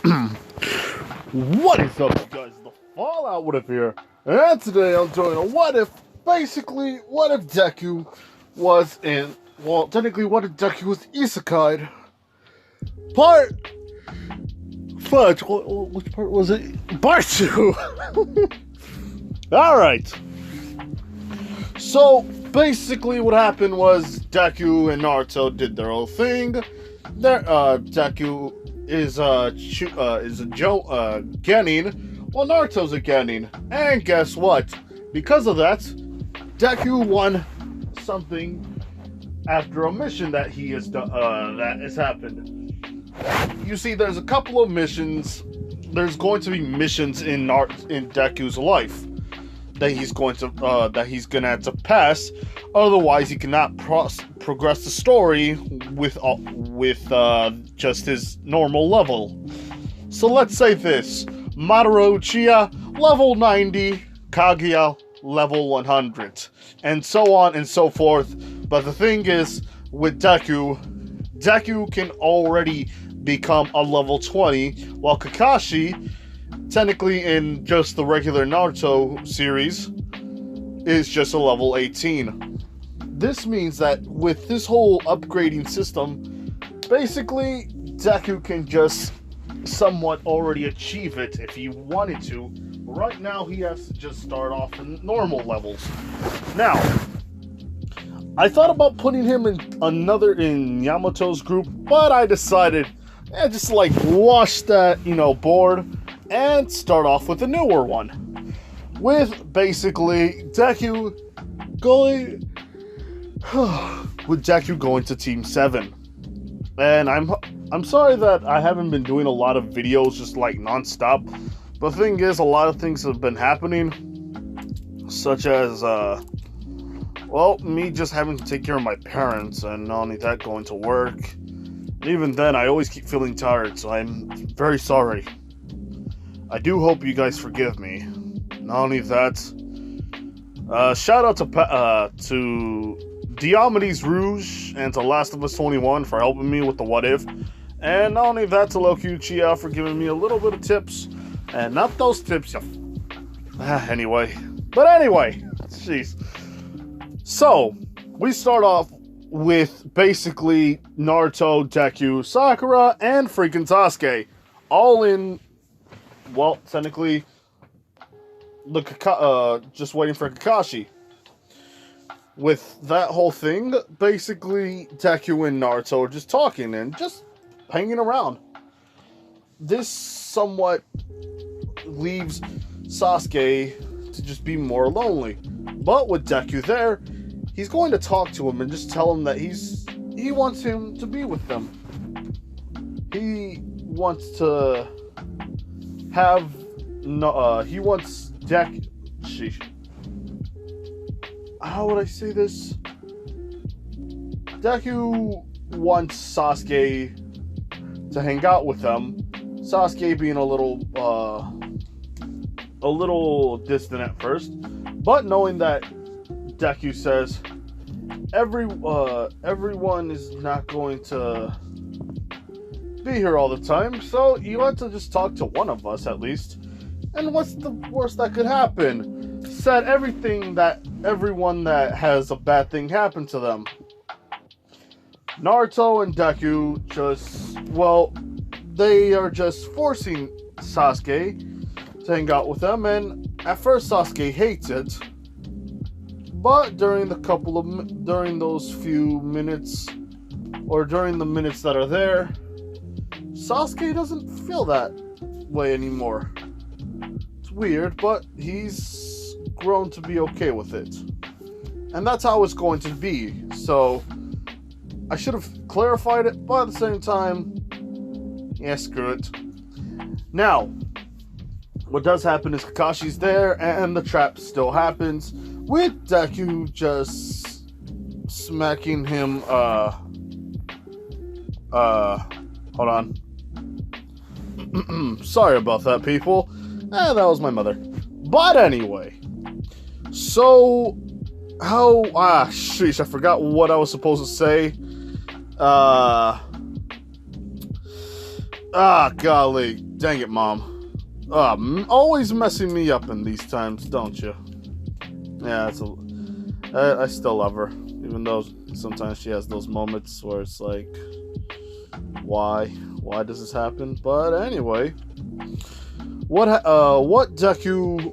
What is up, you guys? The Fallout What If here, and today I'm doing a what if. Basically, what if Deku was in, well, technically, what if Deku was isekai'd? Part, fudge, which part was it? Part 2! Alright. So, basically what happened was Deku and Naruto did their own thing. Deku is Genin, while Naruto's a Genin. And guess what? Because of that, Deku won something after a mission that he has done, that has happened. You see, there's a couple of missions. There's going to be missions in Deku's life that he's gonna have to pass. Otherwise, he cannot progress the story with just his normal level. So let's say this: Mamoru Uchiha level 90, Kaguya level 100, and so on and so forth. But the thing is, with Deku can already become a level 20, while Kakashi, technically in just the regular Naruto series, is just a level 18. This means that with this whole upgrading system, basically Deku can just somewhat already achieve it if he wanted to. Right now he has to just start off in normal levels. Now, I thought about putting him in Yamato's group, but I decided just like wash that, board and start off with a newer one. With basically Deku going to Team 7. And I'm sorry that I haven't been doing a lot of videos just like non-stop. But the thing is, a lot of things have been happening, such as me just having to take care of my parents, and not only that, going to work. And even then, I always keep feeling tired, so I'm very sorry. I do hope you guys forgive me. Not only that, shout out to Diomedes Rouge and to Last of Us 21 for helping me with the what if. And not only that, to Loki Uchiha for giving me a little bit of tips. And not those tips, anyway. But anyway, jeez. So, we start off with basically Naruto, Deku, Sakura, and freaking Sasuke. All in, well, technically, just waiting for Kakashi. With that whole thing, basically, Deku and Naruto are just talking and just hanging around. This somewhat leaves Sasuke to just be more lonely. But with Deku there, he's going to talk to him and just tell him that he wants him to be with them. He wants to have he wants how would I say this? Deku wants Sasuke to hang out with them. Sasuke being a little distant at first, but knowing that Deku says everyone is not going to be here all the time, so you have to just talk to one of us at least. And what's the worst that could happen? Said everyone that has a bad thing happen to them. Naruto and Deku they are just forcing Sasuke to hang out with them, and at first Sasuke hates it, but during those few minutes, or during the minutes that are there, Sasuke doesn't feel that way anymore. It's weird, but he's grown to be okay with it, and that's how it's going to be. So I should have clarified it, but at the same time, yeah, screw it. Now, what does happen is Kakashi's there, and the trap still happens, with Deku just smacking him, hold on. Sorry about that, people. That was my mother. But anyway, so, sheesh, I forgot what I was supposed to say. Golly. Dang it, Mom. Always messing me up in these times, don't you? Yeah, I still love her. Even though sometimes she has those moments where it's like, why? Why does this happen? But anyway, what Deku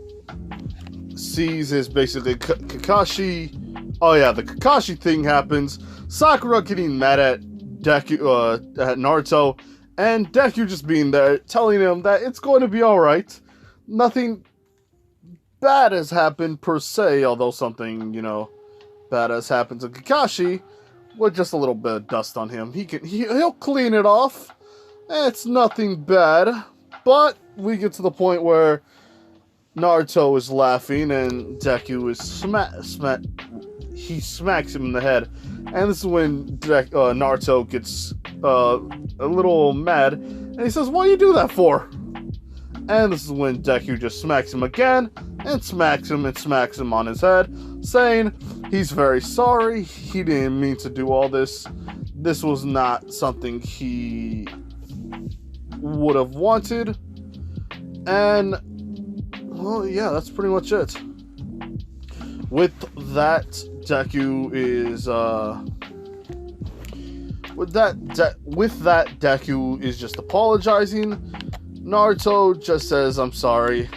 sees is basically Kakashi. Oh yeah, the Kakashi thing happens. Sakura getting mad at Deku, at Naruto, and Deku just being there, telling him that it's going to be alright. Nothing bad has happened per se, although something, bad has happened to Kakashi, with just a little bit of dust on him. He'll clean it off. It's nothing bad, but we get to the point where Naruto is laughing and Deku is he smacks him in the head, and this is when Naruto gets a little mad, and he says, "What do you do that for?" And this is when Deku just smacks him again, and smacks him on his head, saying he's very sorry, he didn't mean to do all this. This was not something he would have wanted. And, well, yeah, that's pretty much it. With that, Deku is, Deku is just apologizing. Naruto just says, "I'm sorry."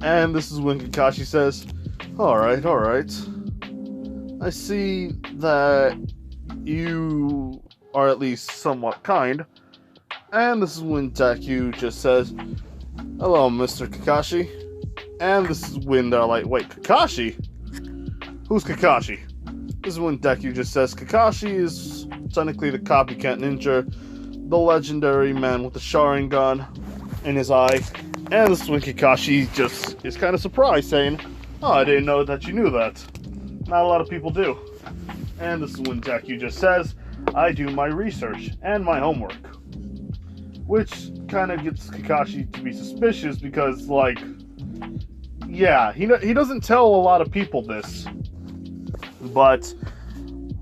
And this is when Kakashi says, Alright. I see that you are at least somewhat kind." And this is when Deku just says, "Hello, Mr. Kakashi." And this is when they're like, "Wait, Kakashi? Who's Kakashi?" This is when Deku just says, "Kakashi is technically the copycat ninja, the legendary man with the Sharingan in his eye." And this is when Kakashi just is kind of surprised, saying, "Oh, I didn't know that you knew that. Not a lot of people do." And this is when Deku just says, "I do my research and my homework." Which kind of gets Kakashi to be suspicious because, like, yeah, he doesn't tell a lot of people this. But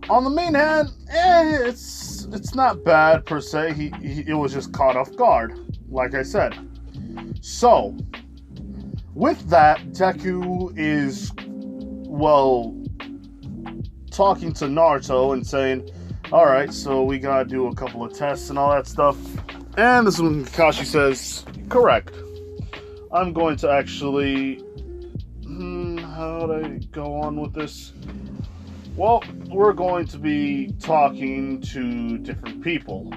on the main hand, it's not bad per se. It was just caught off guard, like I said. So, with that, Deku is, well, talking to Naruto and saying, "Alright, so we gotta do a couple of tests and all that stuff." And this is when Kakashi says, "Correct. I'm going to actually..." How do I go on with this? Well, we're going to be talking to different people.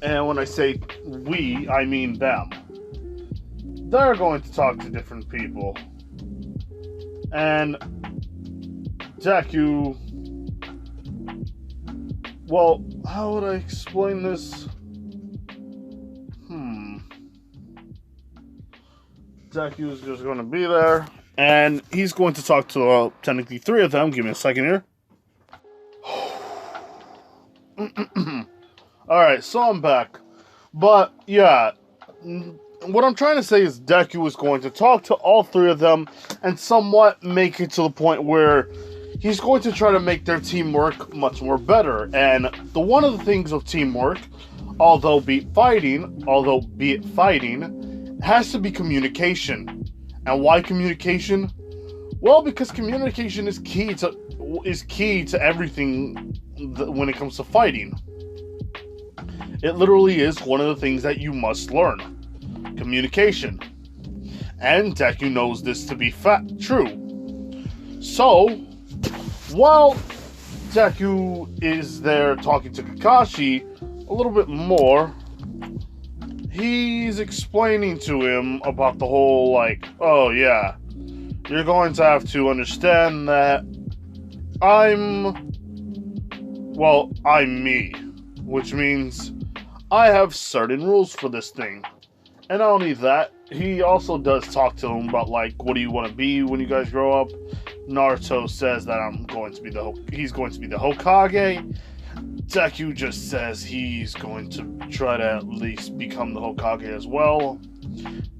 And when I say we, I mean them. They're going to talk to different people. And Deku... Well, how would I explain this? Deku is just going to be there. And he's going to talk to, technically 3 of them. Give me a second here. Alright, so I'm back. But, yeah. What I'm trying to say is Deku is going to talk to all 3 of them and somewhat make it to the point where he's going to try to make their teamwork much more better. And one of the things of teamwork, although be it fighting, has to be communication. And why communication? Well, because communication is key to everything when it comes to fighting. It literally is one of the things that you must learn. Communication. And Deku knows this to be true. So, while Deku is there talking to Kakashi a little bit more, he's explaining to him about the whole, like, "Oh yeah, you're going to have to understand that I'm me, which means I have certain rules for this thing." And not only that, he also does talk to him about, like, what do you want to be when you guys grow up? Naruto says that he's going to be the Hokage. Deku just says he's going to try to at least become the Hokage as well.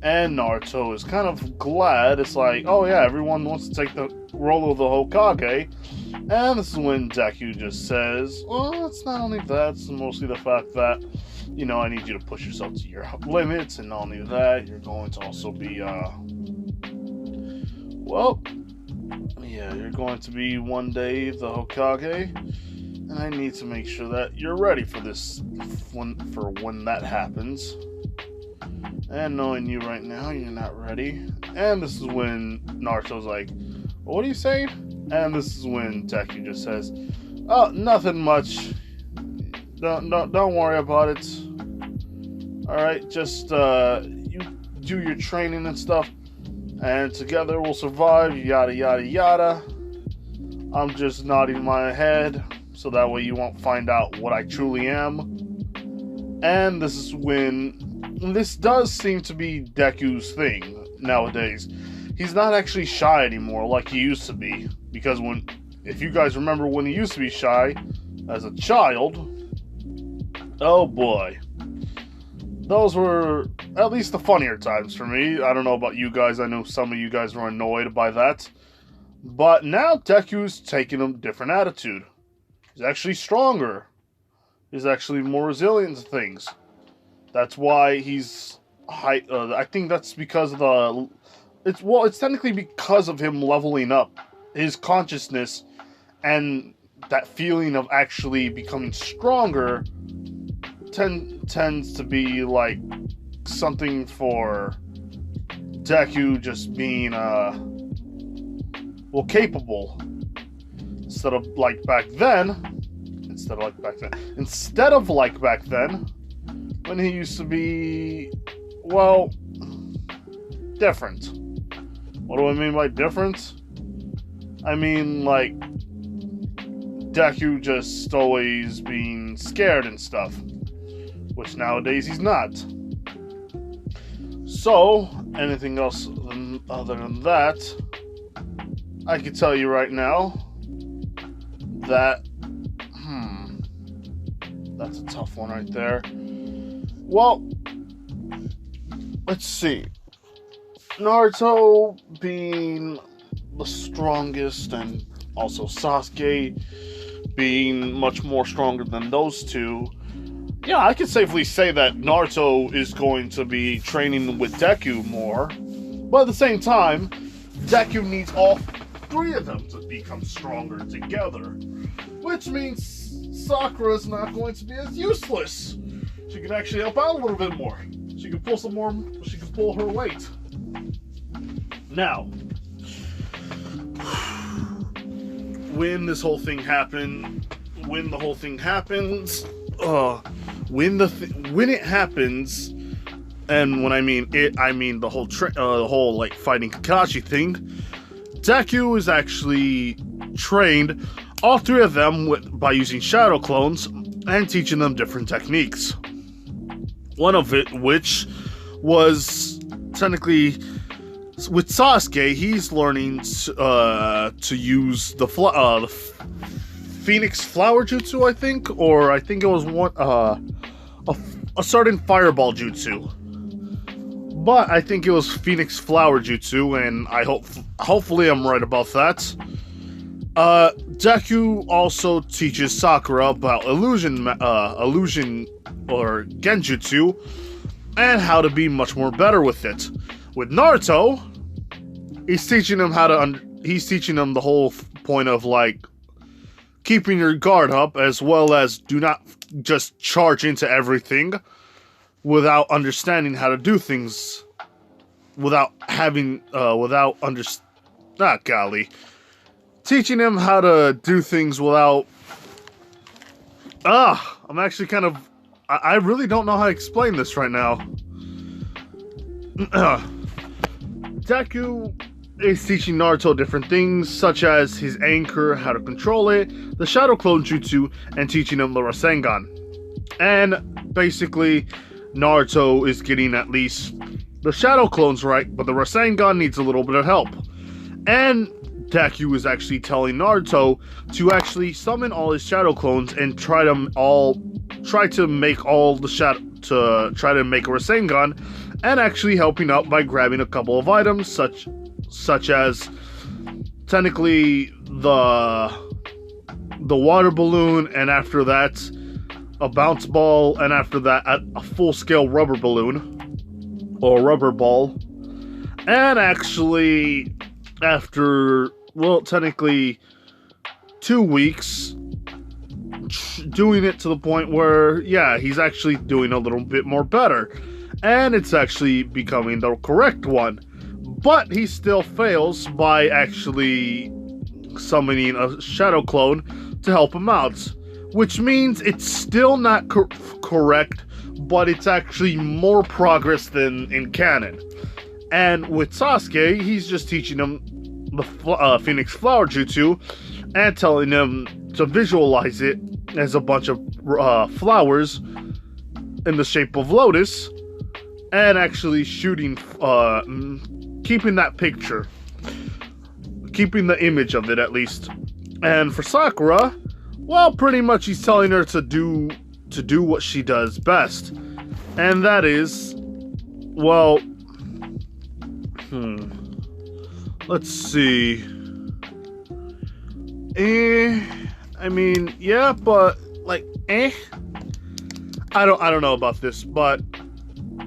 And Naruto is kind of glad. It's like, oh yeah, everyone wants to take the role of the Hokage. And this is when Deku just says, "Well, it's not only that, it's mostly the fact that you know, I need you to push yourself to your limits, and not only that, you're going to also be, well, yeah, you're going to be one day the Hokage, and I need to make sure that you're ready for this, when that happens. And knowing you right now, you're not ready. And this is when Naruto's like, what are you saying? And this is when Deku just says, oh, nothing much. Don't worry about it. Alright, just you do your training and stuff, and together we'll survive, yada yada yada. I'm just nodding my head so that way you won't find out what I truly am. And this is when, this does seem to be Deku's thing nowadays. He's not actually shy anymore like he used to be. Because if you guys remember when he used to be shy as a child, oh boy. Those were at least the funnier times for me. I don't know about you guys. I know some of you guys were annoyed by that. But now Deku's taking a different attitude. He's actually stronger. He's actually more resilient to things. That's why he's I think that's because of it's technically because of him leveling up. His consciousness and that feeling of actually becoming stronger tends to be like something for Deku just being capable, instead of like back then when he used to be, well, different. What do I mean by different? I mean like Deku just always being scared and stuff, which nowadays he's not. So, anything else other than that, I can tell you right now that, that's a tough one right there. Well, let's see. Naruto being the strongest, and also Sasuke being much more stronger than those two, yeah, I can safely say that Naruto is going to be training with Deku more. But at the same time, Deku needs all three of them to become stronger together. Which means Sakura's not going to be as useless. She can actually help out a little bit more. She can pull her weight. Now, when the whole thing happens, when it happens, and when I mean it, I mean the whole like fighting Kakashi thing. Deku is actually trained all three of them by using shadow clones and teaching them different techniques. One of it, which was technically with Sasuke, he's learning to use the Phoenix Flower Jutsu, I think, or I think it was one a certain Fireball Jutsu. But I think it was Phoenix Flower Jutsu, and hopefully I'm right about that. Deku also teaches Sakura about illusion or Genjutsu, and how to be much more better with it. With Naruto, he's teaching him the whole point of like keeping your guard up, as well as do not just charge into everything without understanding how to do things, teaching him how to do things without, I'm actually kind of, I really don't know how to explain this right now. Deku is teaching Naruto different things, such as his anchor, how to control it, the Shadow Clone Jutsu, and teaching him the Rasengan. And basically, Naruto is getting at least the Shadow Clones right, but the Rasengan needs a little bit of help. And Deku is actually telling Naruto to actually summon all his Shadow Clones and try to make a Rasengan, and actually helping out by grabbing a couple of items such as technically the water balloon, and after that a bounce ball, and after that, a full-scale rubber balloon, or rubber ball. And actually, after, well, technically 2 weeks, doing it to the point where, yeah, he's actually doing a little bit more better. And it's actually becoming the correct one. But he still fails by actually summoning a shadow clone to help him out. Which means it's still not correct, but it's actually more progress than in canon. And with Sasuke, he's just teaching him the Phoenix Flower Jutsu and telling him to visualize it as a bunch of flowers in the shape of lotus, and actually shooting, keeping that picture, keeping the image of it at least. And for Sakura, well, pretty much he's telling her to do what she does best, and that is, well, let's see. I mean, yeah, but like, I don't know about this, but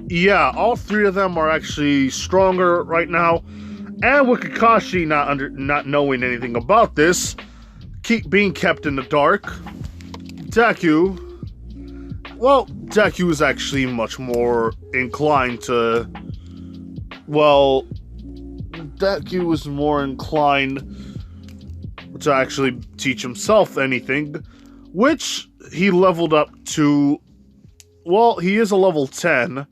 yeah, all three of them are actually stronger right now. And with Kakashi not knowing anything about this, being kept in the dark, Deku is actually much more inclined to, well, Deku is more inclined to actually teach himself anything, which he leveled up to, well, he is a level 10,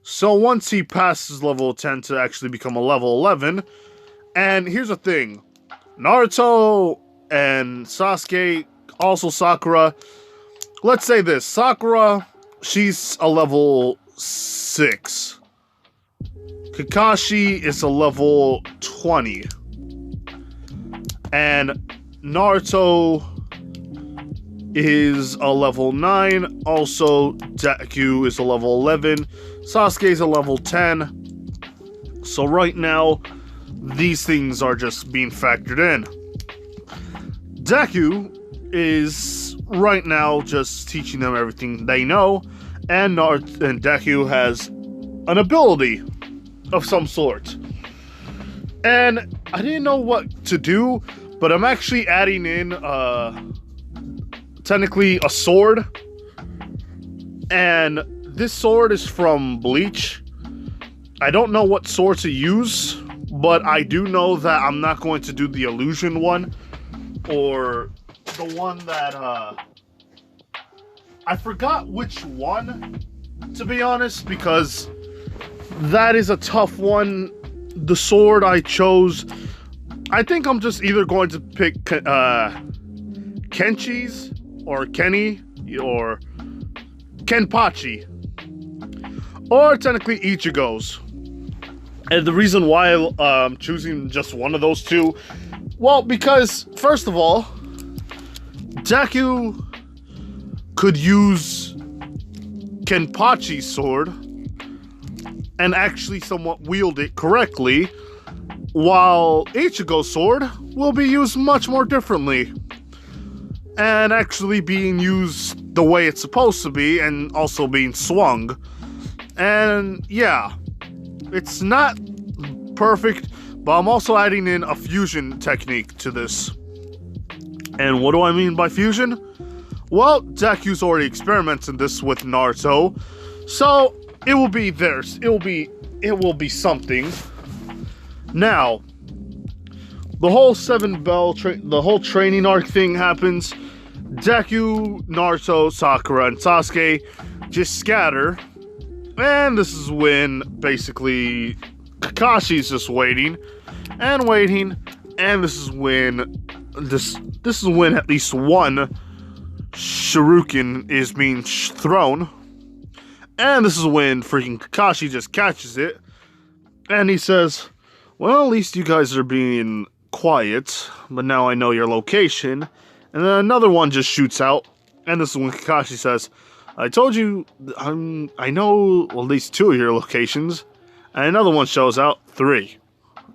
so once he passes level 10 to actually become a level 11, and here's the thing, Naruto and Sasuke, also Sakura, let's say this, Sakura, she's a level 6, Kakashi is a level 20, and Naruto is a level 9, also Deku is a level 11, Sasuke is a level 10, so right now, these things are just being factored in. Deku is right now just teaching them everything they know, and Deku has an ability of some sort. And I didn't know what to do, but I'm actually adding in technically a sword, and this sword is from Bleach. I don't know what sword to use, but I do know that I'm not going to do the illusion one, or the one that I forgot which one, to be honest, because that is a tough one. The sword I chose, I think I'm just either going to pick Kenchi's, or Kenny, or Kenpachi, or technically Ichigo's. And the reason why I'm choosing just one of those two, well, because first of all, Deku could use Kenpachi's sword and actually somewhat wield it correctly, while Ichigo's sword will be used much more differently, and actually being used the way it's supposed to be, and also being swung. And yeah, it's not perfect, but I'm also adding in a fusion technique to this. And what do I mean by fusion? Well, Deku's already experimented this with Naruto, so it will be theirs. It will be something. Now, the whole the whole training arc thing happens. Deku, Naruto, Sakura, and Sasuke just scatter, and this is when basically Kakashi's just waiting and waiting, and this is when at least one shuriken is being thrown, and this is when freaking Kakashi just catches it, and he says, well, at least you guys are being quiet, but now I know your location. And then another one just shoots out, and this is when Kakashi says, I told you, I know at least 2 of your locations. And another one shows out, 3.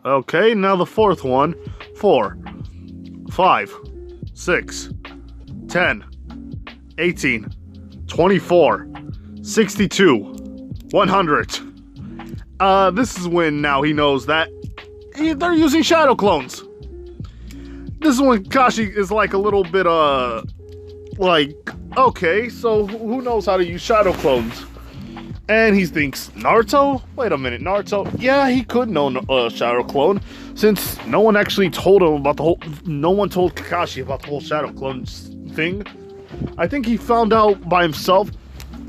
Okay, now the 4th one, 4, 5, 6, 10, 18, 24, 62, 100. This is when now he knows that they're using shadow clones. This is when Kakashi is like a little bit, like, okay, so who knows how to use shadow clones? And he thinks, Naruto? Wait a minute, Naruto? Yeah, he could know shadow clone, since no one actually told him about the whole, no one told Kakashi about the whole shadow clone thing. I think he found out by himself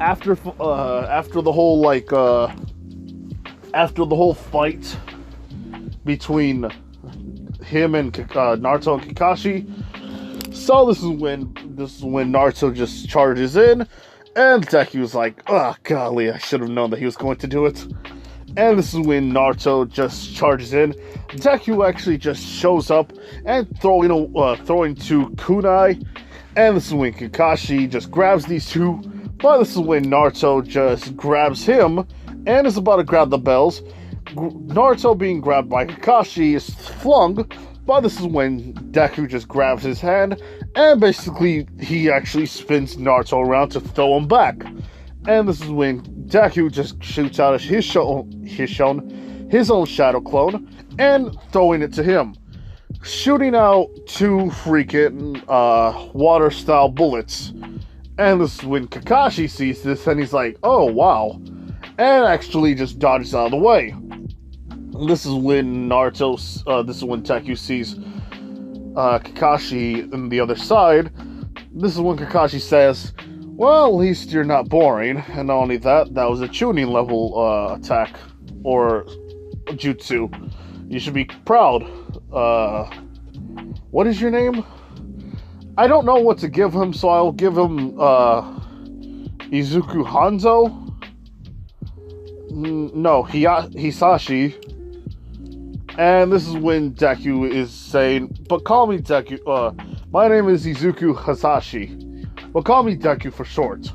after the whole, like, after the whole fight between him and Naruto and Kakashi. So this is when Naruto just charges in, and Deku was like, oh golly, I should have known that he was going to do it. And this is when Naruto just charges in. Deku actually just shows up and throwing two kunai. And this is when Kakashi just grabs these two. But this is when Naruto just grabs him and is about to grab the bells. Naruto being grabbed by Kakashi is flung, but this is when Deku just grabs his hand, and basically he actually spins Naruto around to throw him back. And this is when Deku just shoots out his own shadow clone and throwing it to him, shooting out two freaking water style bullets. And this is when Kakashi sees this and he's like, oh wow, and actually just dodges out of the way. This is when Deku sees Kakashi on the other side. This is when Kakashi says, well, at least you're not boring. And not only that, that was a tuning level attack or jutsu. You should be proud. What is your name? I don't know what to give him, so I'll give him Izuku Hanzo? No, Hisashi. And this is when Deku is saying, but call me Deku, my name is Izuku Hasashi, but call me Deku for short.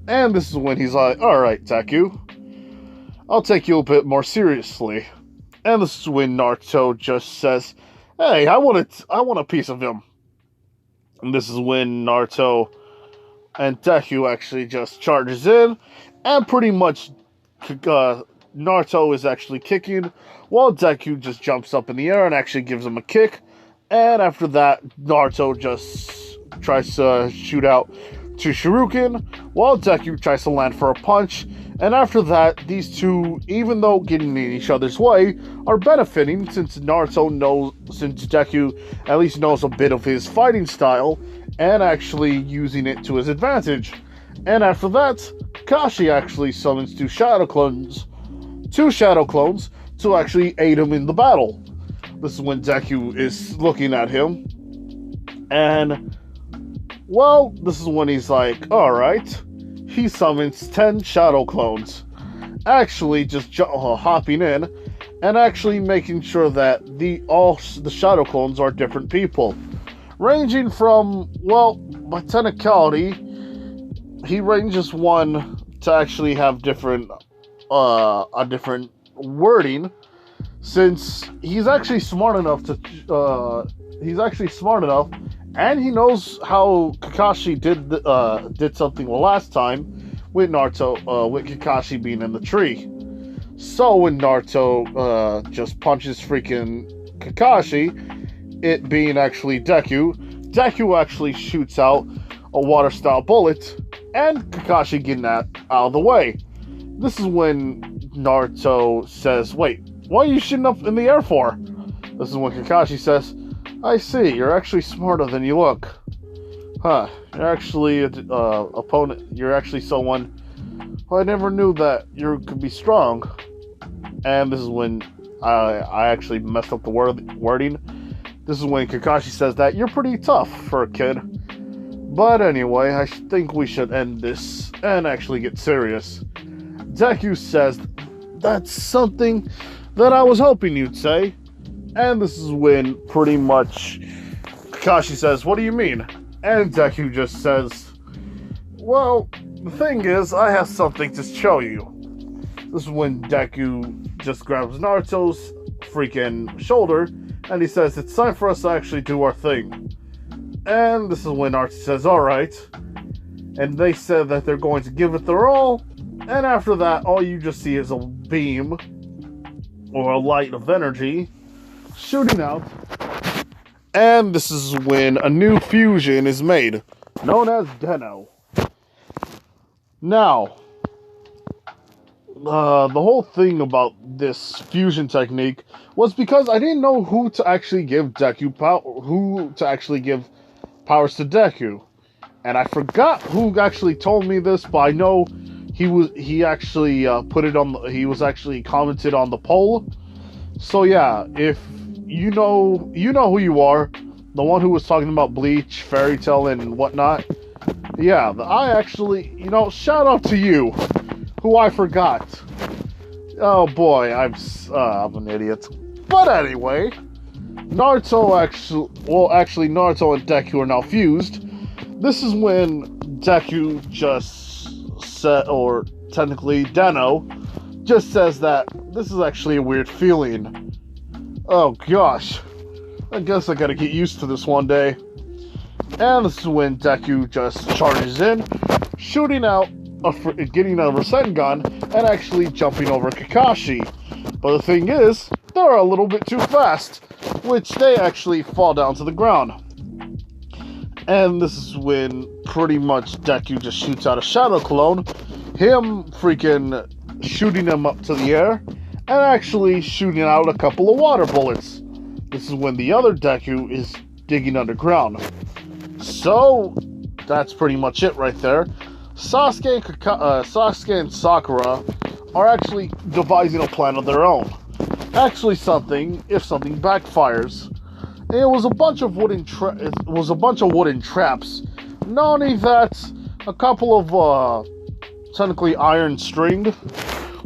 And this is when he's like, alright Deku, I'll take you a bit more seriously. And this is when Naruto just says, hey, I want a piece of him. And this is when Naruto and Deku actually just charges in, and pretty much Naruto is actually kicking, while Deku just jumps up in the air and actually gives him a kick. And after that, Naruto just tries to shoot out to Shuriken, while Deku tries to land for a punch. And after that, these two, even though getting in each other's way, are benefiting since Deku at least knows a bit of his fighting style and actually using it to his advantage. And after that, Kakashi actually summons two shadow clones to actually aid him in the battle. This is when Deku is looking at him, and well, this is when he's like, alright, he summons 10 shadow clones, actually just hopping in and actually making sure that all the shadow clones are different people, ranging from, well, by technicality, he ranges one to actually have a different wording, since he's actually smart enough and he knows how Kakashi did something last time with Naruto, with Kakashi being in the tree. So when Naruto just punches freaking Kakashi, it being actually Deku actually shoots out a water style bullet, and Kakashi getting that out of the way. This is when Naruto says, wait, what are you shooting up in the air for? This is when Kakashi says, I see, you're actually smarter than you look. Huh, you're actually you're actually someone who I never knew that you could be strong. And this is when I actually messed up the wording. This is when Kakashi says that you're pretty tough for a kid. But anyway, I think we should end this and actually get serious. Deku says, that's something that I was hoping you'd say. And this is when pretty much Kakashi says, what do you mean? And Deku just says, well, the thing is, I have something to show you. This is when Deku just grabs Naruto's freaking shoulder and he says, it's time for us to actually do our thing. And this is when Naruto says, alright. and they said that they're going to give it their all, and after that, all you just see is a beam, or a light of energy, shooting out, and this is when a new fusion is made, known as Deno. Now, the whole thing about this fusion technique was because I didn't know who to actually give Deku powers to Deku, and I forgot who actually told me this, but I know he actually put it on. He was actually commented on the poll. So yeah, if you know who you are, the one who was talking about Bleach, Fairy Tail, and whatnot. Yeah, I actually, shout out to you, who I forgot. Oh boy, I'm an idiot. But anyway, Naruto Naruto and Deku are now fused. This is when Deku just said, or technically Deno, just says that this is actually a weird feeling. Oh gosh, I guess I gotta get used to this one day. And this is when Deku just charges in, shooting out, getting a Rasengan, and actually jumping over Kakashi. But the thing is, they're a little bit too fast, which they actually fall down to the ground. And this is when pretty much Deku just shoots out a Shadow Clone, him freaking shooting him up to the air, and actually shooting out a couple of water bullets. This is when the other Deku is digging underground. So, that's pretty much it right there. Sasuke and Sakura are actually devising a plan of their own. Actually, if something backfires. And it was a bunch of wooden traps. Not only that, a couple of technically iron stringed.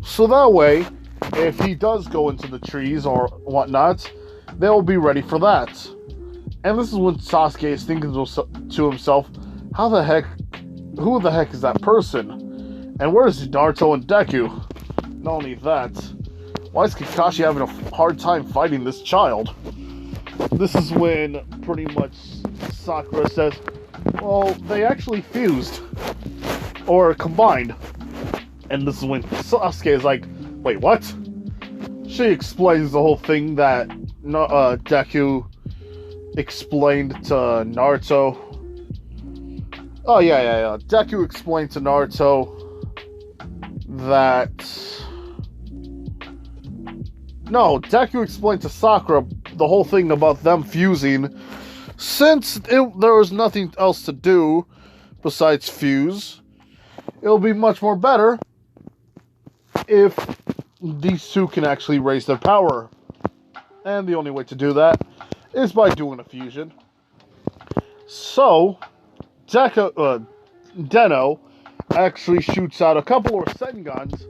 So that way, if he does go into the trees or whatnot, they'll be ready for that. And this is when Sasuke is thinking to himself, who the heck is that person? And where's Naruto and Deku? Not only that, why is Kakashi having a hard time fighting this child? This is when pretty much Sakura says, well, they actually fused. Or combined. And this is when Sasuke is like, wait, what? She explains the whole thing that Deku explained to Naruto. Oh, yeah. Deku explained to Naruto that... No, Deku explained to Sakura the whole thing about them fusing. Since there was nothing else to do besides fuse, it'll be much more better if these two can actually raise their power. And the only way to do that is by doing a fusion. So, Deno actually shoots out a couple of Rasengans,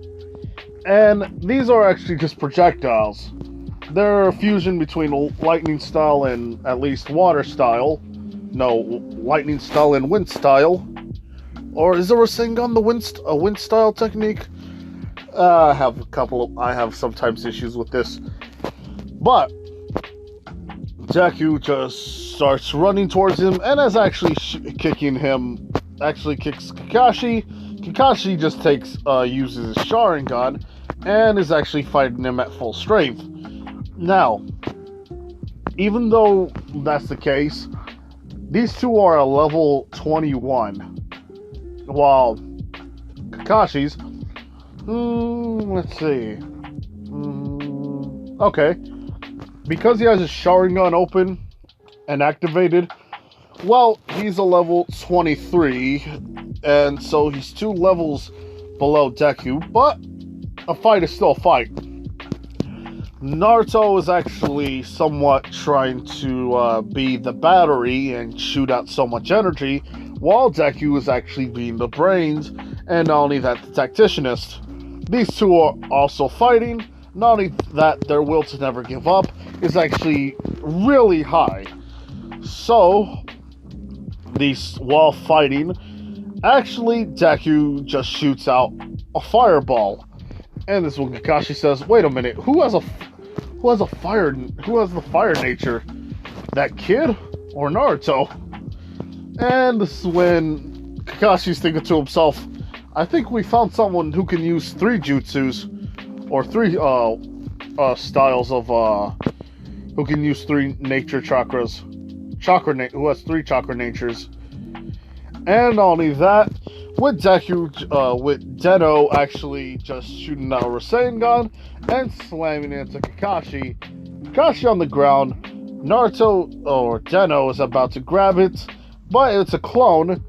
and these are actually just projectiles. They're a fusion between lightning style and at least water style. No, lightning style and wind style. Or is a Rasengan a wind style technique? I have sometimes issues with this. But Deku just starts running towards him and is actually kicks Kakashi. Kakashi just uses his Sharingan and is actually fighting him at full strength. Now, even though that's the case, these two are a level 21, while Kakashi's, let's see, okay, because he has his Sharingan open and activated, well, he's a level 23, and so he's 2 levels below Deku, but a fight is still a fight. Naruto is actually somewhat trying to be the battery and shoot out so much energy, while Deku is actually being the brains, and not only that, the tacticianist. These two are also fighting. Not only that, their will to never give up is actually really high. So, while fighting, actually Deku just shoots out a fireball. And this is when Kakashi says, wait a minute, who has the fire nature? That kid or Naruto? And this is when Kakashi's thinking to himself, I think we found someone who can use 3 jutsus, or 3 styles of who can use 3 nature chakras, who has 3 chakra natures. And not only that, with Deku, with Deno actually just shooting out a Rasengan and slamming into Kakashi. Kakashi on the ground, Naruto or Deno is about to grab it, but it's a clone.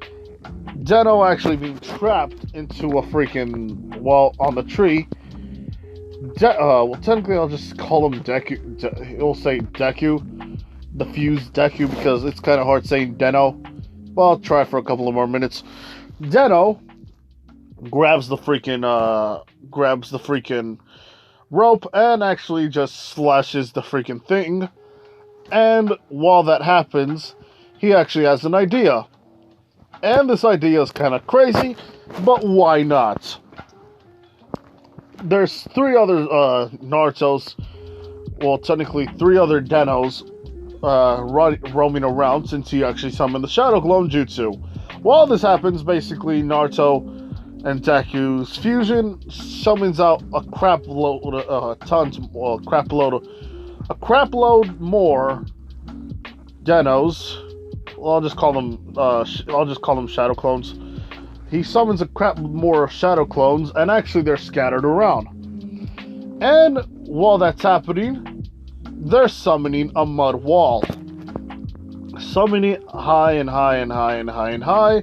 Deno actually being trapped into a freaking, well, on the tree. Well, technically I'll just call him Deku. He'll say Deku, the fused Deku, because it's kind of hard saying Deno. Well, I'll try for a couple of more minutes. Deno grabs the freaking rope and actually just slashes the freaking thing. And while that happens, he actually has an idea. And this idea is kind of crazy, but why not? There's 3 other Narutos, well, technically 3 other Denos roaming around since he actually summoned the Shadow Clone Jutsu. While this happens, basically Naruto and Deku's fusion summons out a crap load more Denos. Well, I'll just call them Shadow Clones. He summons a crap more Shadow Clones, and actually they're scattered around. And while that's happening, they're summoning a mud wall. Summoning it high and high and high and high and high,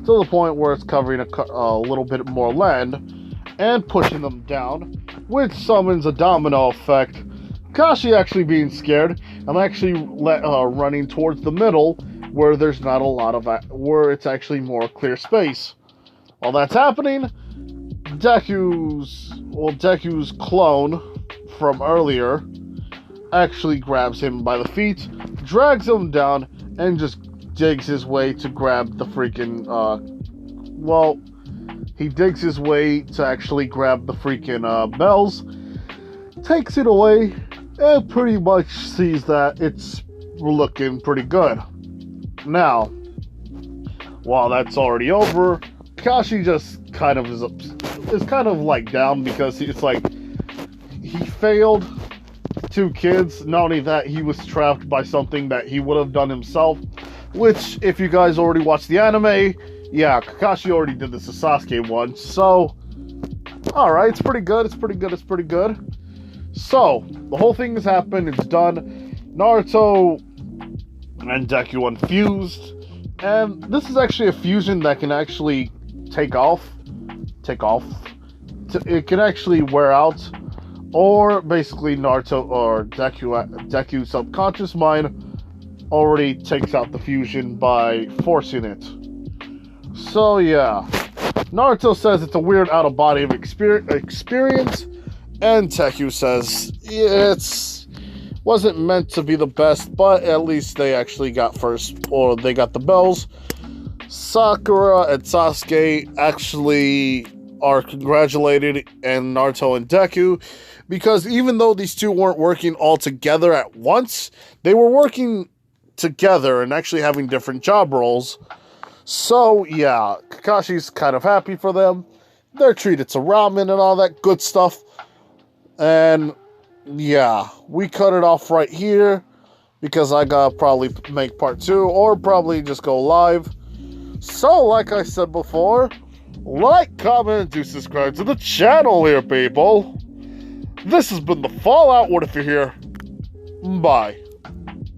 to the point where it's covering a little bit more land, and pushing them down, which summons a domino effect. Kakashi actually being scared, I'm actually running towards the middle, where there's not a lot of, where it's actually more clear space. While that's happening, Deku's clone from earlier actually grabs him by the feet, drags him down, and just digs his way to grab the freaking, he digs his way to actually grab the freaking bells, takes it away, and pretty much sees that it's looking pretty good. Now, while that's already over, Kakashi just kind of is kind of like down, because it's like he failed 2 kids. Not only that, he was trapped by something that he would have done himself, which, if you guys already watched the anime, yeah, Kakashi already did this to Sasuke once, so alright, it's pretty good, it's pretty good. So, the whole thing has happened, it's done. Naruto and Deku unfused, and this is actually a fusion that can actually take off. It can actually wear out, or basically Naruto or Deku's subconscious mind already takes out the fusion by forcing it. So yeah, Naruto says it's a weird out-of-body experience, and Deku says it's wasn't meant to be the best, but at least they actually got first, or they got the bells. Sakura and Sasuke actually are congratulated, and Naruto and Deku, because even though these 2 weren't working all together at once, they were working together and actually having different job roles. So yeah, Kakashi's kind of happy for them. They're treated to ramen and all that good stuff. And yeah, we cut it off right here, because I gotta probably make part 2, or probably just go live. So, like I said before, like, comment, and do subscribe to the channel here, people. This has been the Fallout. What if you're here? Bye.